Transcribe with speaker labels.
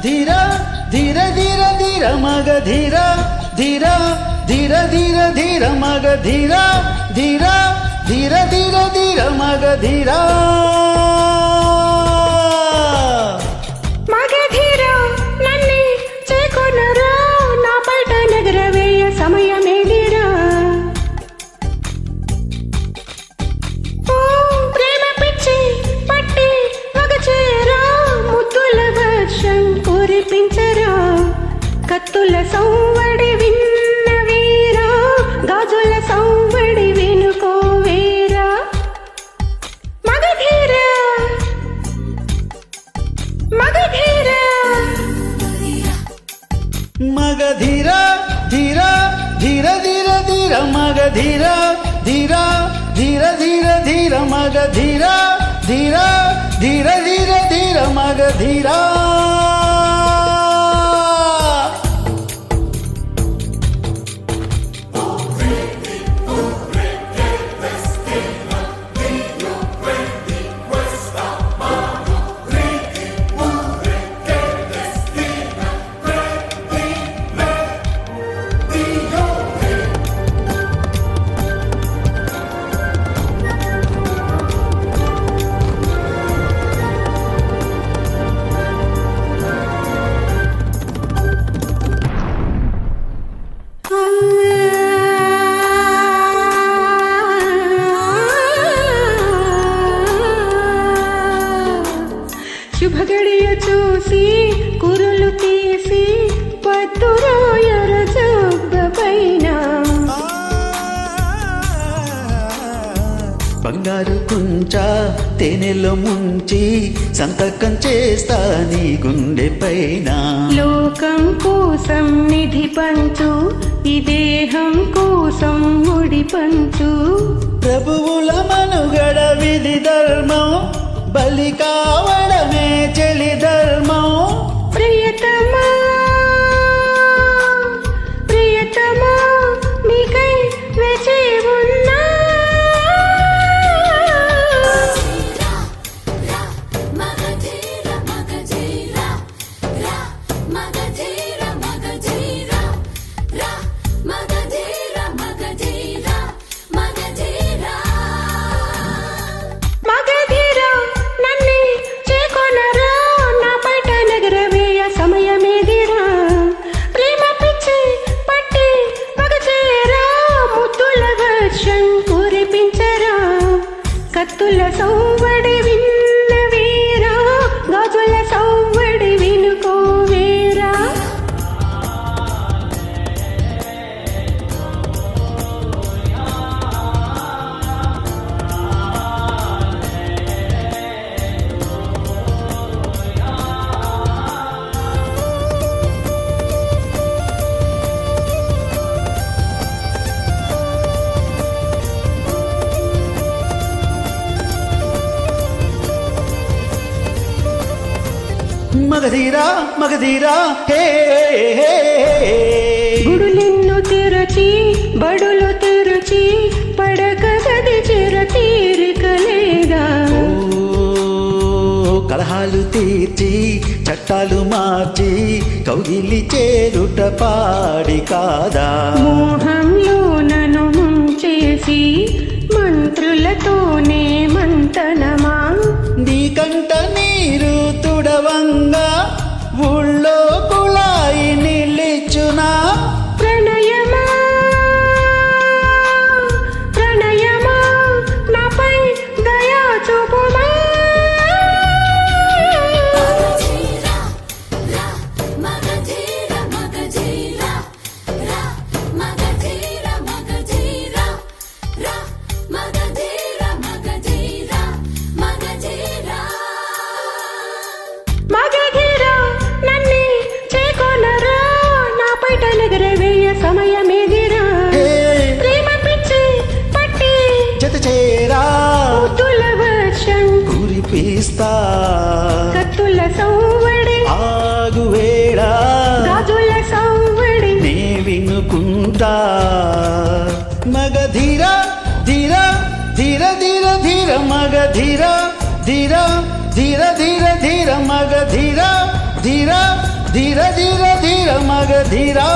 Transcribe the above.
Speaker 1: ధీర ధీర ధీర ధీర మగ ధీర ధీర ధీర ధీర ధీర మగ ధీర ధీర ధీర ధీర ధీర మగ ధీర
Speaker 2: కత్తుల సౌవడి విన్న వీరా గాజుల సౌవడి వినుకోవేరా మగధీర మగధీర
Speaker 1: మగధీర ధీర ధీర ధీర ధీర మగధీర ధీర ధీర ధీర ధీర మగధీర ధీర ధీర ధీర ధీర మగధీర
Speaker 2: శుభగడియ చూసి కురులు తీసి పత్తురాయర జబ్బ పైన
Speaker 1: బంగారు కుంచ తేనెలో ముంచి సంతకం చేస్తా నీ గుండె పైన
Speaker 2: లోకం కోసం నిధి పంచు ఈ దేహం కోసం ముడి పంచు
Speaker 1: ప్రభువుల మనుగడ విధి ధర్మం బలి కావడమే చెలి ధర్మం
Speaker 2: ప్రియతమా ప్రియతమా మీకై వేచి ఉన్నా కత్తుల సౌవడి విన్న వీరా గాజుల సౌవడి వినుకోవేరా
Speaker 1: మగధీర మగధీర హే
Speaker 2: గుడులెన్ను తెరచి బడులు తెరచి పడక గది చెర తీరికలేదా
Speaker 1: కలహాలు తీర్చి చట్టాలు మార్చి కౌగిలి చేరుట పాడి కాదా
Speaker 2: మోహంలో నన్ను ముంచేసి మంత్రులతోనే మంతనమా
Speaker 1: నీకంట నీరు తుడవంగా ఊళ్ళో కుళాయి నిలిచునా
Speaker 2: ప్రణయమా ప్రణయమా నాపై దయా చూపుమా మగధీర నన్ను చేకొనరా నా పైట నగరవేయ సమయమేదిరా ప్రేమ పిచ్చి పట్టి
Speaker 1: జత చేరా
Speaker 2: ముద్దుల వర్షం
Speaker 1: కురిపిస్తా
Speaker 2: కత్తుల సౌవడి
Speaker 1: ఆగు వేళ
Speaker 2: గాజుల సౌవడి
Speaker 1: నే వినుకుంటా మగధీర ధీర ధీర ధీర ధీర మగధీర ధీర ధీర ధీర ధీర మగధీర ధీర ధీర ధీర ధీర మగ ధీరా